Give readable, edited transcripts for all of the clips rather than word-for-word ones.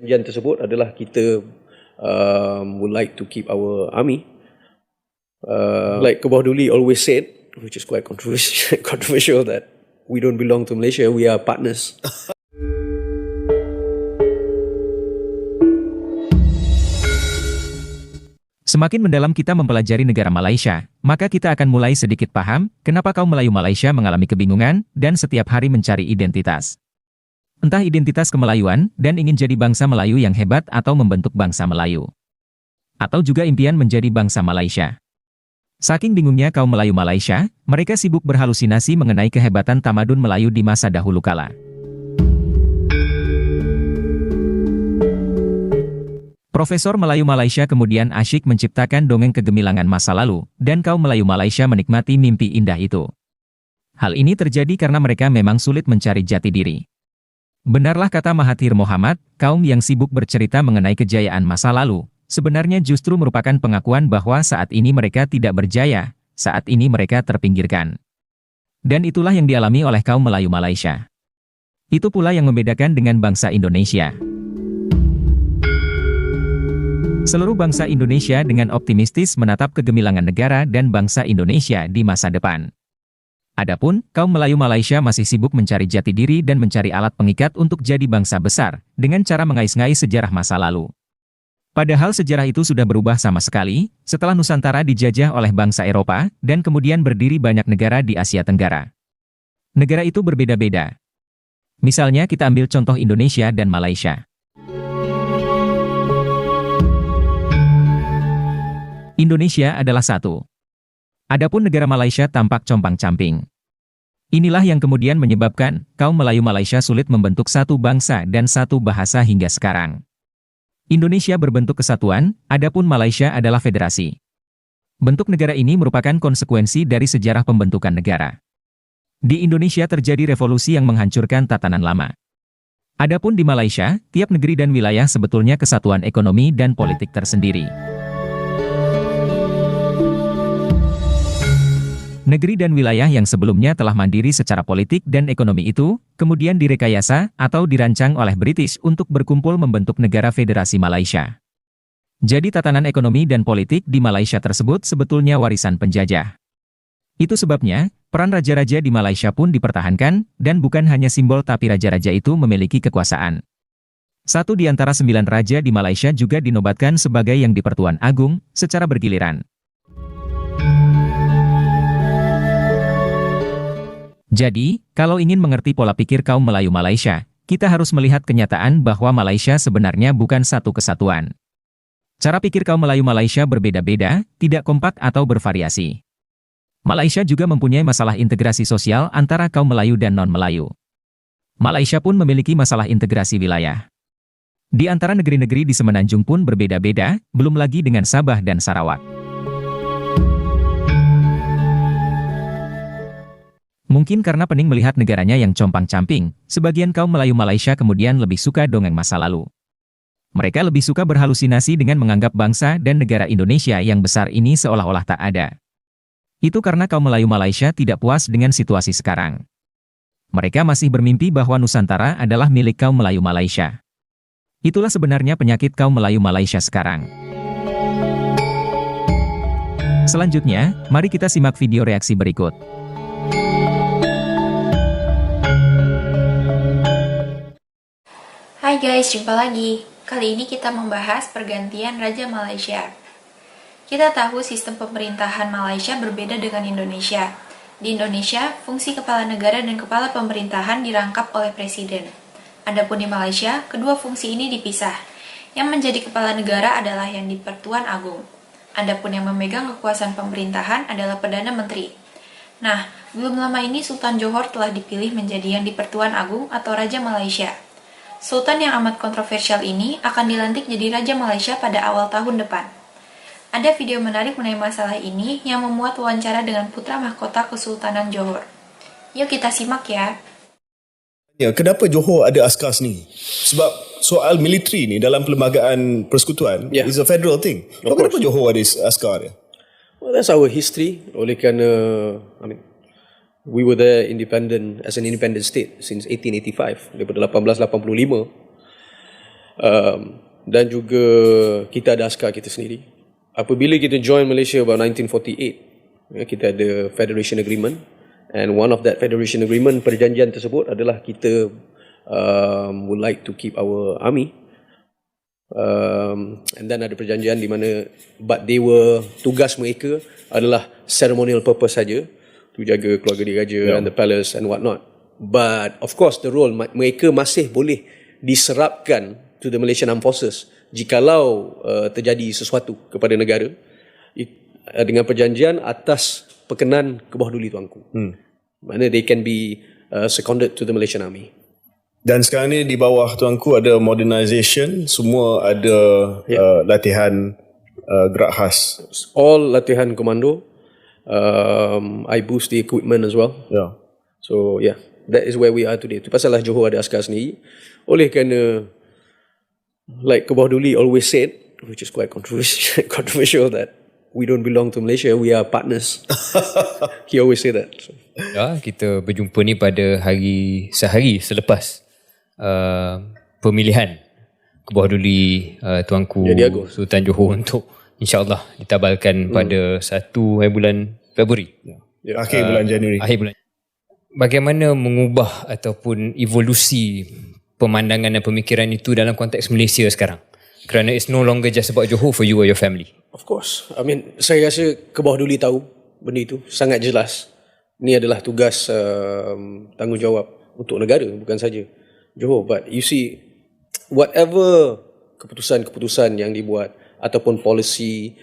Perjanjian tersebut adalah kita would like to keep our army. Like Kebah Duli always said, which is quite controversial, that we don't belong to Malaysia, we are partners. Semakin mendalam kita mempelajari negara Malaysia, maka kita akan mulai sedikit paham kenapa kaum Melayu Malaysia mengalami kebingungan dan setiap hari mencari identitas. Entah identitas kemelayuan dan ingin jadi bangsa Melayu yang hebat atau membentuk bangsa Melayu. Atau juga impian menjadi bangsa Malaysia. Saking bingungnya kaum Melayu Malaysia, mereka sibuk berhalusinasi mengenai kehebatan tamadun Melayu di masa dahulu kala. Profesor Melayu Malaysia kemudian asyik menciptakan dongeng kegemilangan masa lalu, dan kaum Melayu Malaysia menikmati mimpi indah itu. Hal ini terjadi karena mereka memang sulit mencari jati diri. Benarlah kata Mahathir Mohamad, kaum yang sibuk bercerita mengenai kejayaan masa lalu, sebenarnya justru merupakan pengakuan bahwa saat ini mereka tidak berjaya, saat ini mereka terpinggirkan. Dan itulah yang dialami oleh kaum Melayu Malaysia. Itu pula yang membedakan dengan bangsa Indonesia. Seluruh bangsa Indonesia dengan optimistis menatap kegemilangan negara dan bangsa Indonesia di masa depan. Adapun, kaum Melayu Malaysia masih sibuk mencari jati diri dan mencari alat pengikat untuk jadi bangsa besar, dengan cara mengais-ngais sejarah masa lalu. Padahal sejarah itu sudah berubah sama sekali, setelah Nusantara dijajah oleh bangsa Eropa, dan kemudian berdiri banyak negara di Asia Tenggara. Negara itu berbeda-beda. Misalnya kita ambil contoh Indonesia dan Malaysia. Indonesia adalah satu. Adapun negara Malaysia tampak compang-camping. Inilah yang kemudian menyebabkan kaum Melayu Malaysia sulit membentuk satu bangsa dan satu bahasa hingga sekarang. Indonesia berbentuk kesatuan, adapun Malaysia adalah federasi. Bentuk negara ini merupakan konsekuensi dari sejarah pembentukan negara. Di Indonesia terjadi revolusi yang menghancurkan tatanan lama. Adapun di Malaysia, tiap negeri dan wilayah sebetulnya kesatuan ekonomi dan politik tersendiri. Negeri dan wilayah yang sebelumnya telah mandiri secara politik dan ekonomi itu, kemudian direkayasa atau dirancang oleh British untuk berkumpul membentuk negara Federasi Malaysia. Jadi tatanan ekonomi dan politik di Malaysia tersebut sebetulnya warisan penjajah. Itu sebabnya, peran raja-raja di Malaysia pun dipertahankan, dan bukan hanya simbol tapi raja-raja itu memiliki kekuasaan. Satu di antara 9 raja di Malaysia juga dinobatkan sebagai yang di-Pertuan Agung, secara bergiliran. Jadi, kalau ingin mengerti pola pikir kaum Melayu Malaysia, kita harus melihat kenyataan bahwa Malaysia sebenarnya bukan satu kesatuan. Cara pikir kaum Melayu Malaysia berbeda-beda, tidak kompak atau bervariasi. Malaysia juga mempunyai masalah integrasi sosial antara kaum Melayu dan non-Melayu. Malaysia pun memiliki masalah integrasi wilayah. Di antara negeri-negeri di Semenanjung pun berbeda-beda, belum lagi dengan Sabah dan Sarawak. Mungkin karena pening melihat negaranya yang compang-camping, sebagian kaum Melayu Malaysia kemudian lebih suka dongeng masa lalu. Mereka lebih suka berhalusinasi dengan menganggap bangsa dan negara Indonesia yang besar ini seolah-olah tak ada. Itu karena kaum Melayu Malaysia tidak puas dengan situasi sekarang. Mereka masih bermimpi bahwa Nusantara adalah milik kaum Melayu Malaysia. Itulah sebenarnya penyakit kaum Melayu Malaysia sekarang. Selanjutnya, mari kita simak video reaksi berikut. Hai guys, jumpa lagi. Kali ini kita membahas pergantian Raja Malaysia. Kita tahu sistem pemerintahan Malaysia berbeda dengan Indonesia. Di Indonesia, fungsi kepala negara dan kepala pemerintahan dirangkap oleh presiden. Adapun di Malaysia, kedua fungsi ini dipisah. Yang menjadi kepala negara adalah yang di-Pertuan Agung. Adapun yang memegang kekuasaan pemerintahan adalah Perdana Menteri. Nah, belum lama ini Sultan Johor telah dipilih menjadi yang di-Pertuan Agung atau Raja Malaysia. Sultan yang amat kontroversial ini akan dilantik jadi Raja Malaysia pada awal tahun depan. Ada video menarik mengenai masalah ini yang memuat wawancara dengan putra mahkota Kesultanan Johor. Yuk kita simak ya. Ya, kenapa Johor ada askar ni? Sebab soal militeri ni dalam perlembagaan persekutuan is a federal thing. Kenapa Johor ada askar dia? Well, that's our history. Oleh kerana, we were there independent as an independent state since 1885, daripada 1885. Dan juga kita ada askar kita sendiri. Apabila kita join Malaysia about 1948, kita ada Federation Agreement, and one of that Federation Agreement, perjanjian tersebut adalah kita would like to keep our army. And then ada perjanjian di mana but they were, tugas mereka adalah ceremonial purpose saja, to jaga keluarga diraja and the palace and what not. But of course the role mereka masih boleh diserapkan to the Malaysian Armed Forces jikalau terjadi sesuatu kepada negara dengan perjanjian atas perkenan ke bawah duli tuanku. Mana they can be seconded to the Malaysian Army. Dan sekarang ni di bawah tuanku ada modernisation, semua ada latihan gerak khas. All latihan komando. I boost the equipment as well. Yeah. So yeah, that is where we are today. Itu pasal lah Johor ada askar sendiri. Oleh kerana like Kebawah Duli always said, which is quite controversial, that we don't belong to Malaysia, we are partners. He always say that. So. Ya, kita berjumpa ni pada sehari selepas pemilihan Kebawah Duli tuanku Sultan Johor untuk insya-Allah ditabalkan pada 1 bulan Februari. Akhir bulan Januari. Akhir bulan. Bagaimana mengubah ataupun evolusi pemandangan dan pemikiran itu dalam konteks Malaysia sekarang? Kerana it's no longer just about Johor for you or your family. Of course. I mean, saya rasa Kebawah Duli tahu benda itu sangat jelas. Ini adalah tugas tanggungjawab untuk negara, bukan saja Johor. But you see, whatever keputusan-keputusan yang dibuat ataupun polisi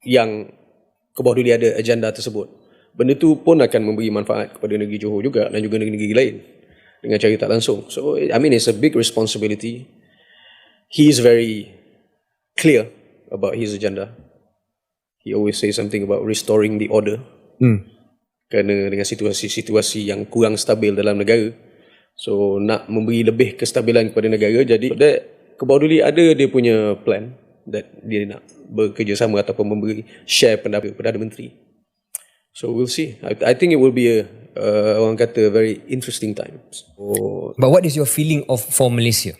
yang Kebawah Duli ada agenda tersebut, benda tu pun akan memberi manfaat kepada negeri Johor juga dan juga negeri-negeri lain dengan cara tak langsung. So, I mean, it's a big responsibility. He is very clear about his agenda. He always say something about restoring the order. Kerana dengan situasi-situasi yang kurang stabil dalam negara, so nak memberi lebih kestabilan kepada negara, jadi Kebawah Duli ada dia punya plan that dia nak bekerjasama ataupun memberi share pendapat Perdana Menteri. So we'll see. I think it will be orang kata very interesting times. So, but what is your feeling for Malaysia?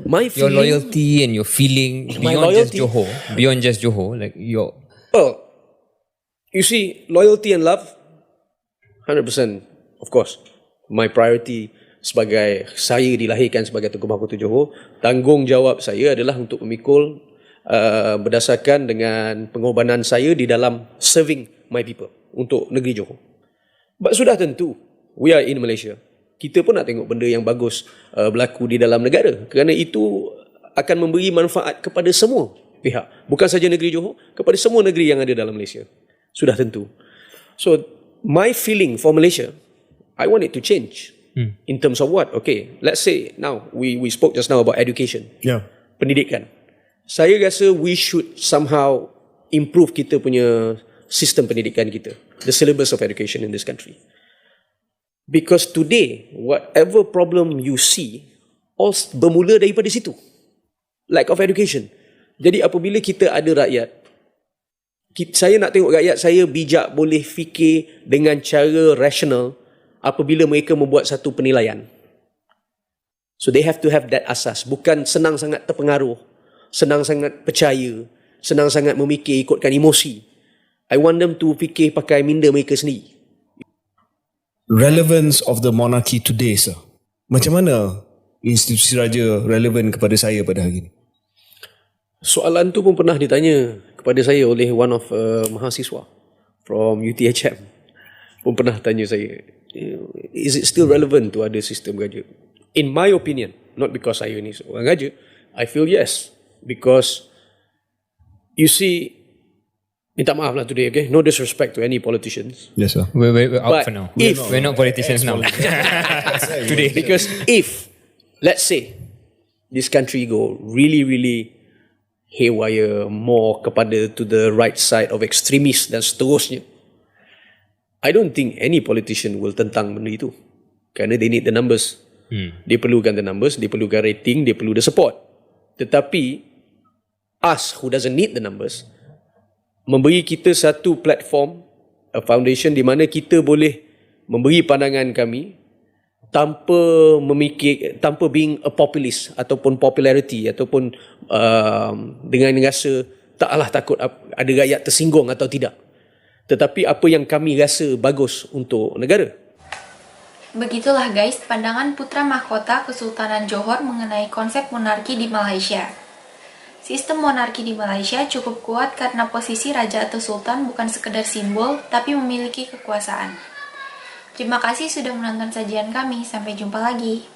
My your loyalty and your feeling beyond just Johor, like your. Oh, you see, loyalty and love, 100%, of course. My priority sebagai saya dilahirkan sebagai Tunku Mahkota Johor, tanggungjawab saya adalah untuk memikul berdasarkan dengan pengorbanan saya di dalam serving my people untuk negeri Johor. But sudah tentu, we are in Malaysia. Kita pun nak tengok benda yang bagus berlaku di dalam negara. Kerana itu akan memberi manfaat kepada semua pihak. Bukan saja negeri Johor, kepada semua negeri yang ada dalam Malaysia. Sudah tentu. So, my feeling for Malaysia, I want it to change. In terms of what? Okay, let's say now, we spoke just now about education. Yeah. Pendidikan. Saya rasa we should somehow improve kita punya sistem pendidikan kita. The syllabus of education in this country. Because today, whatever problem you see, all bermula daripada situ. Lack of education. Jadi apabila kita ada rakyat, saya nak tengok rakyat saya bijak, boleh fikir dengan cara rasional apabila mereka membuat satu penilaian. So they have to have that asas. Bukan senang sangat terpengaruh, senang sangat percaya, senang sangat memikir ikutkan emosi. I want them to fikir pakai minda mereka sendiri. Relevance of the monarchy today, sir. Macam mana institusi raja relevan kepada saya pada hari ini? Soalan tu pun pernah ditanya kepada saya oleh one of mahasiswa from UTHM. Pun pernah tanya saya, is it still relevant to ada sistem raja? In my opinion, not because saya ni seorang raja, I feel yes. Because you see, minta maaf lah today, okay? No disrespect to any politicians. Yes, sir. We're out But for now. if- We're not politicians now. Today, because if, let's say, this country go really, really haywire, more kepada to the right side of extremists dan seterusnya, I don't think any politician will tentang benda itu. Kerana they need the numbers. Dia perlukan the numbers, dia perlukan rating, dia perlu the support. Tetapi, us who doesn't need the numbers, memberi kita satu platform, a foundation di mana kita boleh memberi pandangan kami tanpa being a populist ataupun popularity ataupun dengan rasa takut ada rakyat tersinggung atau tidak. Tetapi apa yang kami rasa bagus untuk negara. Begitulah guys pandangan Putra Mahkota Kesultanan Johor mengenai konsep monarki di Malaysia. Sistem monarki di Malaysia cukup kuat karena posisi raja atau sultan bukan sekedar simbol, tapi memiliki kekuasaan. Terima kasih sudah menonton sajian kami, sampai jumpa lagi.